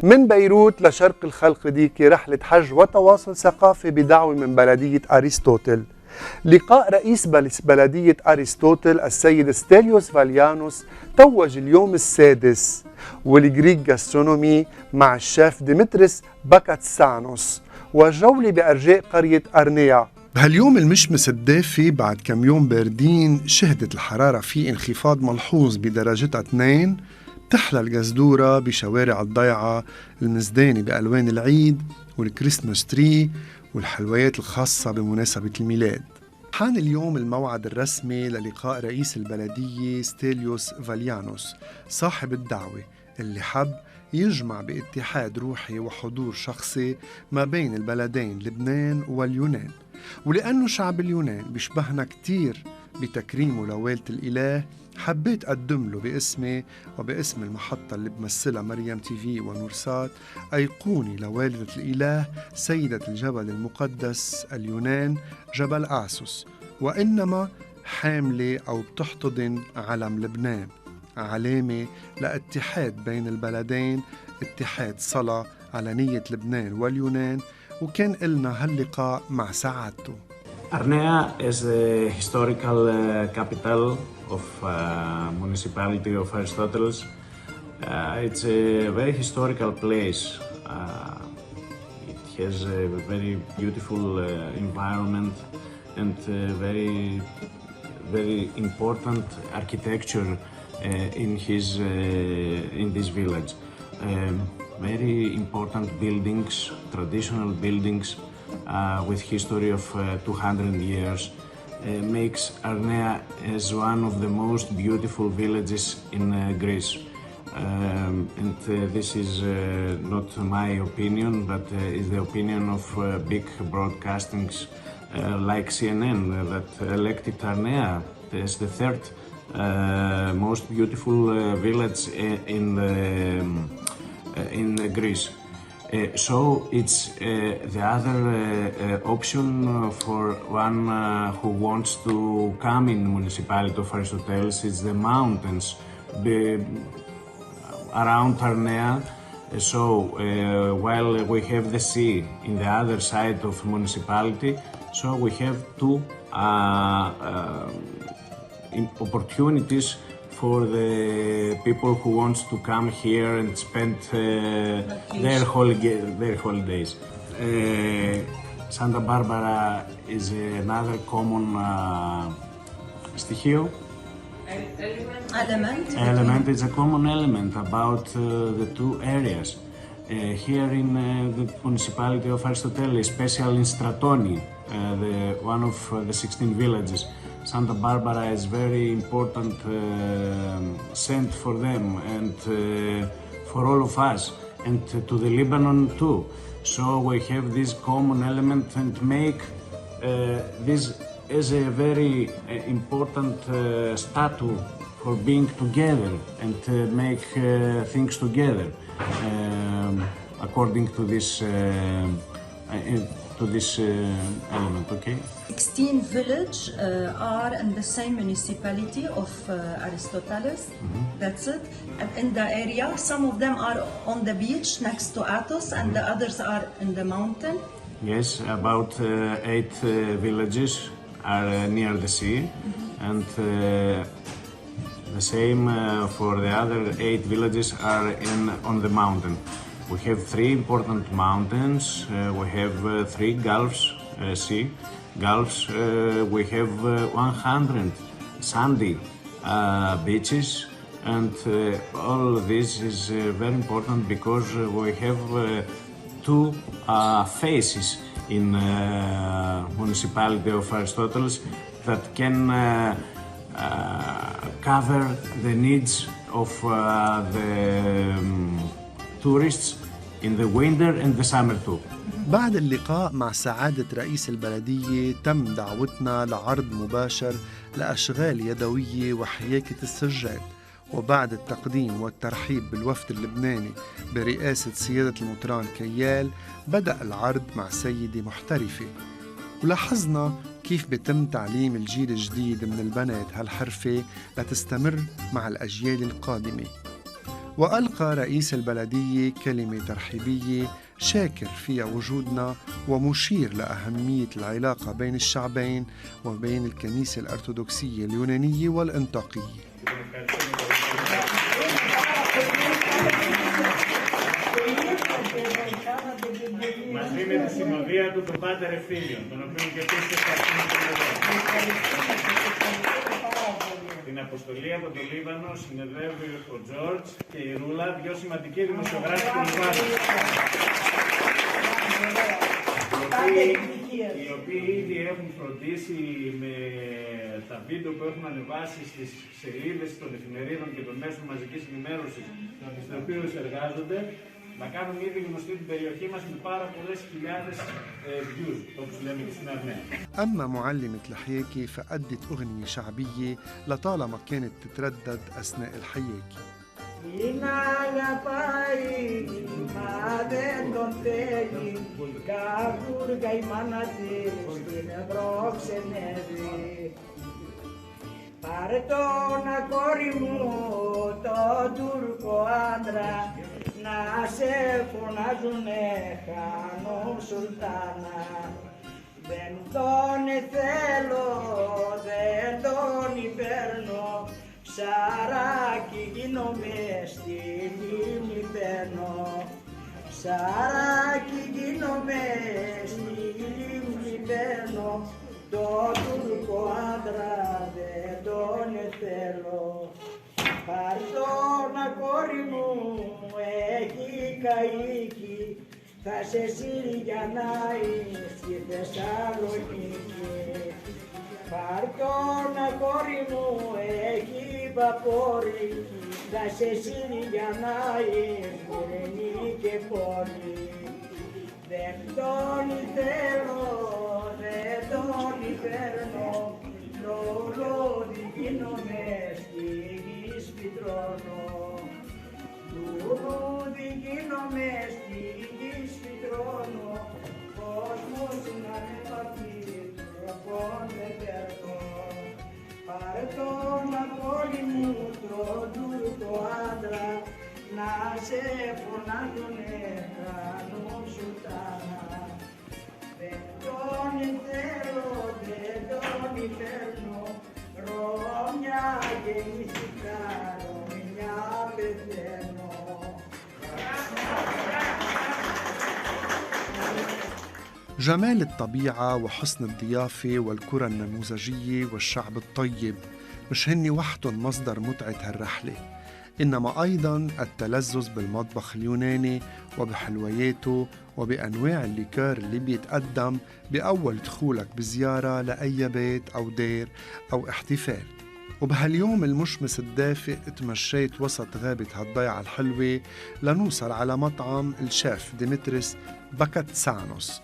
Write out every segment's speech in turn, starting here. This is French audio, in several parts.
من بيروت لشرق الخلق ديكي رحلة حج وتواصل ثقافي بدعوة من بلدية أرسطوطل. لقاء رئيس بلدية أرسطوطل السيد ستيليوس فاليانوس توج اليوم السادس والجريك جاسترونومي مع الشيف ديمتريس باكاتسانوس وجولة بأرجاء قرية أرنيا. بهاليوم المشمس الدافي بعد كم يوم باردين شهدت الحرارة فيه انخفاض ملحوظ بدرجتها 2. تحلى الجزدورة بشوارع الضيعة المزدانة بألوان العيد والكريسماس تري والحلويات الخاصة بمناسبة الميلاد. حان اليوم الموعد الرسمي للقاء رئيس البلدية ستيليوس فاليانوس صاحب الدعوة اللي حب يجمع باتحاد روحي وحضور شخصي ما بين البلدين لبنان واليونان. ولأنه شعب اليونان بيشبهنا كتير بتكريمه لوالدة الإله حبيت أقدم له باسمي وباسم المحطة اللي بمثلها مريم تي في ونورسات أيقوني لوالدة الإله سيدة الجبل المقدس اليونان جبل آسوس، وإنما حاملة أو بتحتضن علم لبنان، علامة لاتحاد بين البلدين، اتحاد صلاة على نية لبنان واليونان. وكان إلنا هاللقاء مع سعادته. Arnea is the historical capital of municipality of Aristoteles. It's a very historical place. It has a very beautiful environment and very important architecture in this village. Very important buildings, traditional buildings with history of 200 years makes Arnea as one of the most beautiful villages in Greece. And this is not my opinion, but is the opinion of big broadcastings like CNN that elected Arnea as the third most beautiful village in Greece. So it's the other option for one who wants to come in municipality of Aristoteles. It's the mountains around Arnea. So while we have the sea in the other side of municipality, so we have two opportunities for the people who wants to come here and spend their holidays. Santa Barbara is another common στοιχείο. Element is a common element about the two areas. Here in the municipality of Aristoteles, especially in Stratoni, one of the 16 villages, Santa Barbara is very important saint for them and for all of us, and to the Lebanon too. So we have this common element and make this as a very important statue for being together and make things together according to this element, okay? 16 villages are in the same municipality of Aristoteles. That's it. And in the area, some of them are on the beach next to Athos, and the others are in the mountain. Yes, about 8 villages are near the sea, and the same for the other 8 villages are on the mountain. We have 3 important mountains. We have 3 gulfs, sea gulfs. We have 100 sandy beaches, and all this is very important because we have 2 faces in municipality of Aristoteles that can cover the needs of the tourists in the winter and the summer too. بعد اللقاء مع سعادة رئيس البلدية تم دعوتنا لعرض مباشر لأشغال يدوية وحياكة السجاد، وبعد التقديم والترحيب بالوفد اللبناني برئاسة سيادة المطران كيال بدأ العرض مع سيدة محترفة. ولاحظنا كيف بيتم تعليم الجيل الجديد من البنات هالحرفة لتستمر مع الأجيال القادمة. وألقى رئيس البلدية كلمة ترحيبية شاكر فيها وجودنا ومشير لأهمية العلاقة بين الشعبين وبين الكنيسة الأرثوذكسية اليونانية والأنطاكية. Μαζί με τη συνοδεία του, τον Πάτερ Ευθύμιον, τον οποίο και επίσης ευχαριστούμε πολύ. Την αποστολή από το Λίβανο συνεδρεύει ο Τζόρτζ και η Ρούλα, δύο σημαντικοί δημοσιογράφοι του Λιβάνου, οι οποίοι ήδη έχουν φροντίσει με τα βίντεο που έχουν ανεβάσει στις σελίδες των εφημερίδων και των μέσων μαζικής ενημέρωσης, στους οποίους εργάζονται, να κάνουν ήδη γνωστή την περιοχή μας με πάρα πολλές χιλιάδες views, όπως λέμε και στην Αρμενία. أما معلمة الحياكي فأدت أغنية شعبية لطالما كانت تتردد أثناء الحياكي. Την αγαπάει, μα δεν τον θέλει, καβούργα η μάνα της την προξενεύει. Πάρε τον κόρη μου, τον Τούρκο άντρα, να σε φωνάζουνε Χάνο Σουλτάνα. Δεν τον θέλω, δεν τον υπέρνω, ψαράκι γίνομαι στη λίμνη μπαίνω. Ψαράκι γίνομαι στη λίμνη μπαίνω, το Τούρκο άντρα δεν τον θέλω. Πάρ' τον κόρη μου, έχει καίκι, θα σε Συριανάει στη Θεσσαλονίκη. Πάρ' τον κόρη μου, έχει βαπόρι, θα σε Συριανάει Μουρενή και πόλη. Δεν τον θέλω, δεν τον παίρνω, λουλούδι γίνομαι στη γη σπιτρώνω. Λουλούδι γίνομαι στη γη σπιτρώνω, κόσμος να με παπεί, τροπών με παίρνω. Πάρε τον κόρη μου, τον Τούρκο άντρα, να σε φωνάζουνε Χάνο Σουλτάνα. Δεν τον θέλω, δεν τον παίρνω, Ρώμια γεννήθηκα, Ρώμια πεθαίνω. جمال الطبيعة وحسن الضيافة والكرة النموذجية والشعب الطيب مش هن وحدهم مصدر متعة هالرحلة، إنما أيضاً التلذذ بالمطبخ اليوناني وبحلوياته وبأنواع الليكار اللي بيتقدم بأول دخولك بزيارة لأي بيت أو دير أو احتفال. وبهاليوم المشمس الدافئ اتمشيت وسط غابة هالضيعة الحلوة لنوصل على مطعم الشيف ديمتريس بكاتسانوس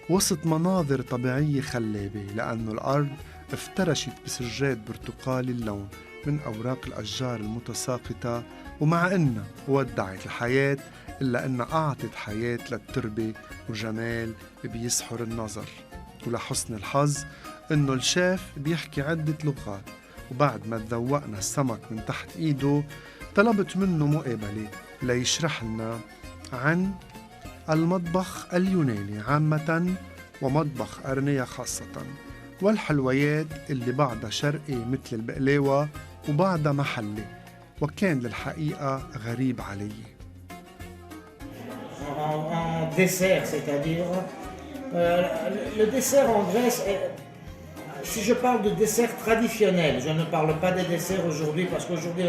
وسط مناظر طبيعية خلابة، لأنه الأرض افترشت بسجاد برتقالي اللون من أوراق الأشجار المتساقطة، ومع إنها ودعت الحياة إلا إنها أعطت حياة للتربة وجمال بيسحر النظر. ولحسن الحظ إنه الشيف بيحكي عدة لغات، وبعد ما تذوقنا السمك من تحت إيده طلبت منه مقابلة ليشرح لنا عن المطبخ اليوناني عامة ومطبخ أرنيا خاصة، والحلويات اللي بعضها شرقي مثل البقلاوة وبعضها محلي، وكان للحقيقة غريب علي. En dessert, c'est-à-dire le dessert en Grèce, si je parle de dessert traditionnel, je ne parle pas des desserts aujourd'hui parce qu'aujourd'hui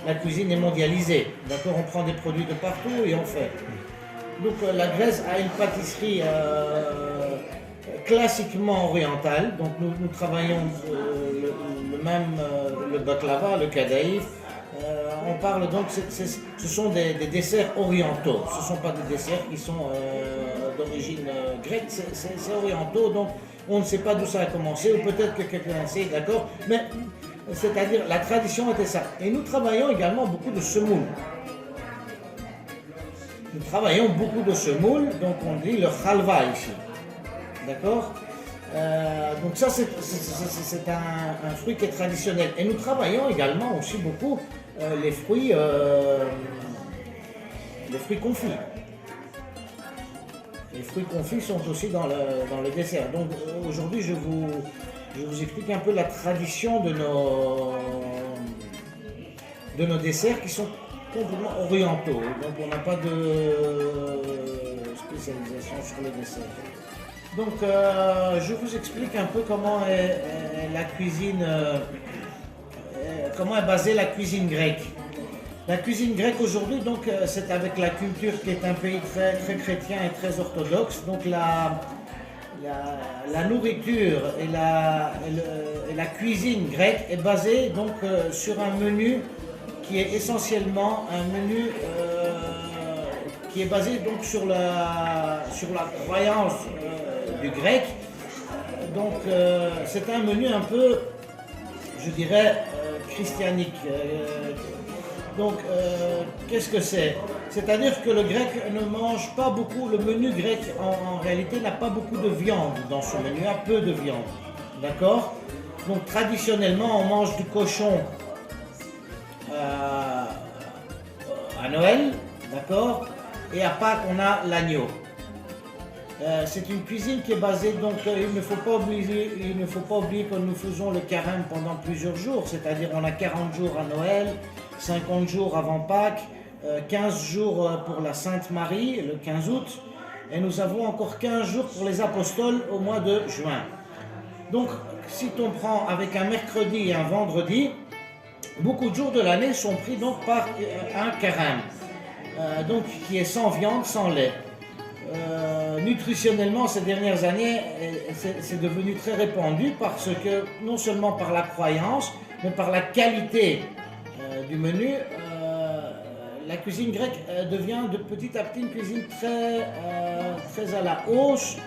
la cuisine est mondialisée, d'accord, on prend des produits de partout et on fait. Donc la Grèce a une pâtisserie classiquement orientale, donc nous travaillons le baklava, le kadhaïf. On parle donc, ce sont des desserts orientaux, ce ne sont pas des desserts qui sont d'origine grecque, c'est orientaux, donc on ne sait pas d'où ça a commencé, ou peut-être que quelqu'un sait, d'accord, mais c'est-à-dire la tradition était ça. Et nous travaillons également beaucoup de semoule. Nous travaillons beaucoup de semoule, donc on dit le khalva ici, d'accord. Donc ça c'est un fruit qui est traditionnel. Et nous travaillons également aussi beaucoup les fruits les fruits confits. Les fruits confits sont aussi dans le dessert. Donc aujourd'hui, je vous explique un peu la tradition de nos desserts qui sont complètement orientaux. Donc on n'a pas de spécialisation sur le dessert. Donc je vous explique un peu comment est la cuisine, comment est basée la cuisine grecque. La cuisine grecque aujourd'hui, donc, c'est avec la culture qui est un pays très, très chrétien et très orthodoxe. Donc la nourriture et la cuisine grecque est basée donc, sur un menu qui est essentiellement un menu qui est basé donc, sur la croyance du grec. Donc c'est un menu un peu, je dirais, christianique. Donc, qu'est-ce que c'est? C'est-à-dire que le grec ne mange pas beaucoup, le menu grec en réalité n'a pas beaucoup de viande dans son menu, a peu de viande. D'accord? Donc, traditionnellement, on mange du cochon à Noël, d'accord? Et à Pâques, on a l'agneau. C'est une cuisine qui est basée, donc il ne faut pas oublier que nous faisons le carême pendant plusieurs jours, c'est-à-dire on a 40 jours à Noël, 50 jours avant Pâques, 15 jours pour la Sainte Marie, le 15 août, et nous avons encore 15 jours pour les apostoles au mois de juin. Donc, si on prend avec un mercredi et un vendredi, beaucoup de jours de l'année sont pris donc par un carême, donc qui est sans viande, sans lait. Nutritionnellement, ces dernières années, c'est devenu très répandu parce que, non seulement par la croyance, mais par la qualité du menu, la cuisine grecque devient de petit à petit une cuisine très à la hausse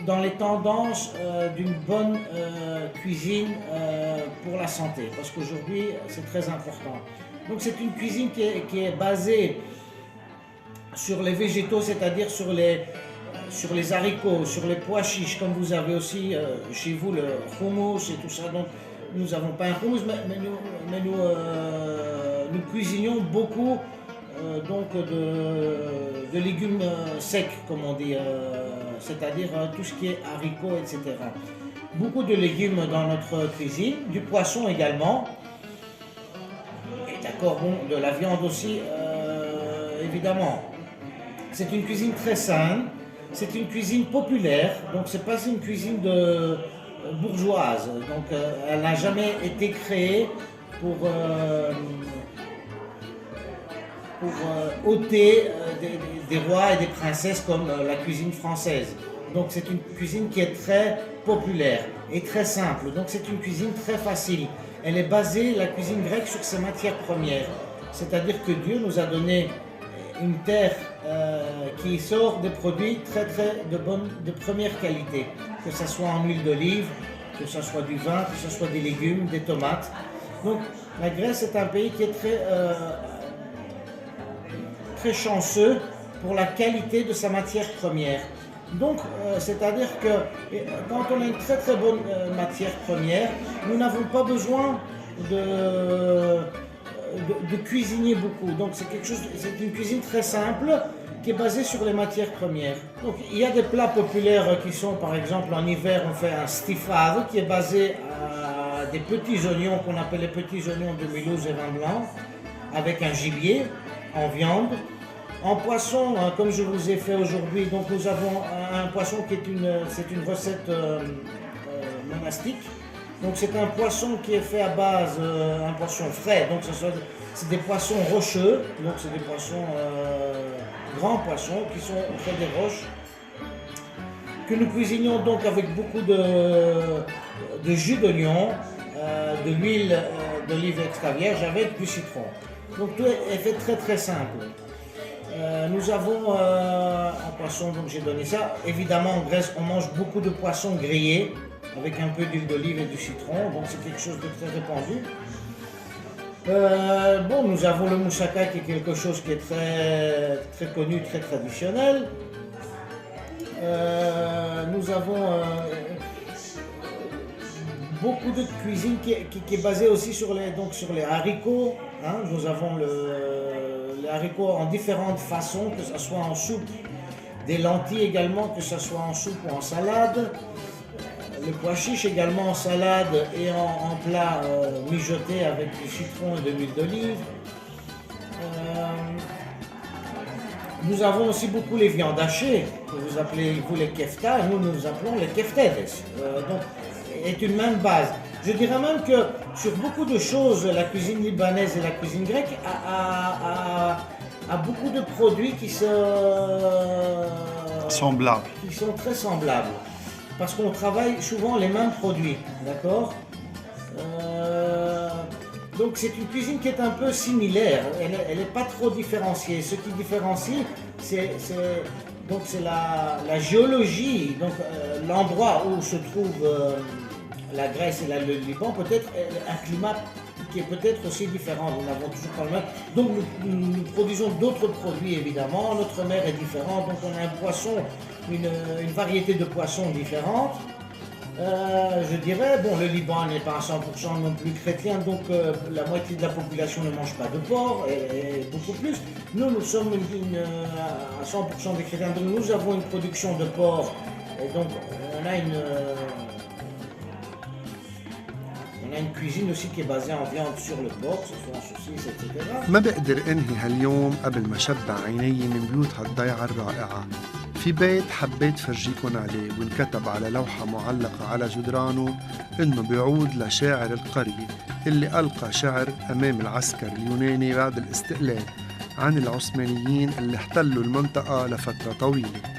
dans les tendances d'une bonne cuisine pour la santé, parce qu'aujourd'hui, c'est très important. Donc c'est une cuisine qui est basée sur les végétaux, c'est-à-dire sur les haricots, sur les pois chiches, comme vous avez aussi chez vous le hummus et tout ça. Donc, nous n'avons pas un hummus, mais nous cuisinions beaucoup donc de légumes secs, comme on dit, c'est-à-dire tout ce qui est haricots, etc. Beaucoup de légumes dans notre cuisine, du poisson également, et d'accord, bon, de la viande aussi, évidemment. C'est une cuisine très saine, c'est une cuisine populaire, donc c'est pas une cuisine bourgeoise, donc elle n'a jamais été créée pour ôter des rois et des princesses comme la cuisine française. Donc c'est une cuisine qui est très populaire et très simple, donc c'est une cuisine très facile. Elle est basée, la cuisine grecque, sur ses matières premières, c'est-à-dire que Dieu nous a donné une terre qui sort des produits de première qualité, que ce soit en huile d'olive, que ce soit du vin, que ce soit des légumes, des tomates. Donc la Grèce est un pays qui est très chanceux pour la qualité de sa matière première. Donc c'est-à-dire que quand on a une très bonne matière première, nous n'avons pas besoin de cuisiner beaucoup. Donc c'est une cuisine très simple qui est basée sur les matières premières. Donc il y a des plats populaires qui sont, par exemple, en hiver on fait un stifado qui est basé à des petits oignons qu'on appelle les petits oignons de Mulhouse et vin blanc, avec un gibier en viande. En poisson, comme je vous ai fait aujourd'hui, donc nous avons un poisson qui est une recette monastique. Donc c'est un poisson qui est fait à base, un poisson frais, donc c'est des poissons rocheux, donc c'est des poissons, grands poissons qui sont près des roches, que nous cuisinions donc avec beaucoup de jus d'oignon, de l'huile d'olive extra vierge avec du citron. Donc tout est fait très simple. Nous avons un poisson, donc j'ai donné ça. Évidemment en Grèce on mange beaucoup de poissons grillés avec un peu d'huile d'olive et du citron, donc c'est quelque chose de très répandu. Bon, nous avons le moussaka qui est quelque chose qui est très connu, très traditionnel. Nous avons beaucoup de cuisine qui est basée aussi sur les haricots, Hein, nous avons les haricots en différentes façons, que ce soit en soupe, des lentilles également, que ce soit en soupe ou en salade. Le pois chiche également en salade et en plat mijoté avec du citron et de l'huile d'olive. Nous avons aussi beaucoup les viandes hachées, que vous appelez vous les kefta, nous appelons les keftedes. Donc, est une même base. Je dirais même que sur beaucoup de choses, la cuisine libanaise et la cuisine grecque a beaucoup de produits qui sont très semblables. Parce qu'on travaille souvent les mêmes produits, d'accord? Donc c'est une cuisine qui est un peu similaire, elle n'est pas trop différenciée. Ce qui différencie, c'est la géologie, donc l'endroit où se trouve la Grèce et le Liban, peut-être un climat qui est peut-être aussi différent. Nous n'avons toujours pas le même. Donc nous produisons d'autres produits évidemment, notre mer est différente, donc on a un poisson, une variété de poissons différentes. Je dirais, bon, le Liban n'est pas à 100% non plus chrétien, donc la moitié de la population ne mange pas de porc, et beaucoup plus. Nous sommes à 100% des chrétiens, donc nous avons une production de porc, et donc on a une cuisine aussi qui est basée en viande sur le porc, que ce soit en saucisse, etc. ما بقدر انهي هاليوم قبل ما شبع عيني من بيوت هالضيعة الرائعة. في بيت حبيت فرجيكن عليه وانكتب على لوحة معلقة على جدرانه انه بيعود لشاعر القرية اللي ألقى شعر أمام العسكر اليوناني بعد الاستقلال عن العثمانيين اللي احتلوا المنطقة لفترة طويلة.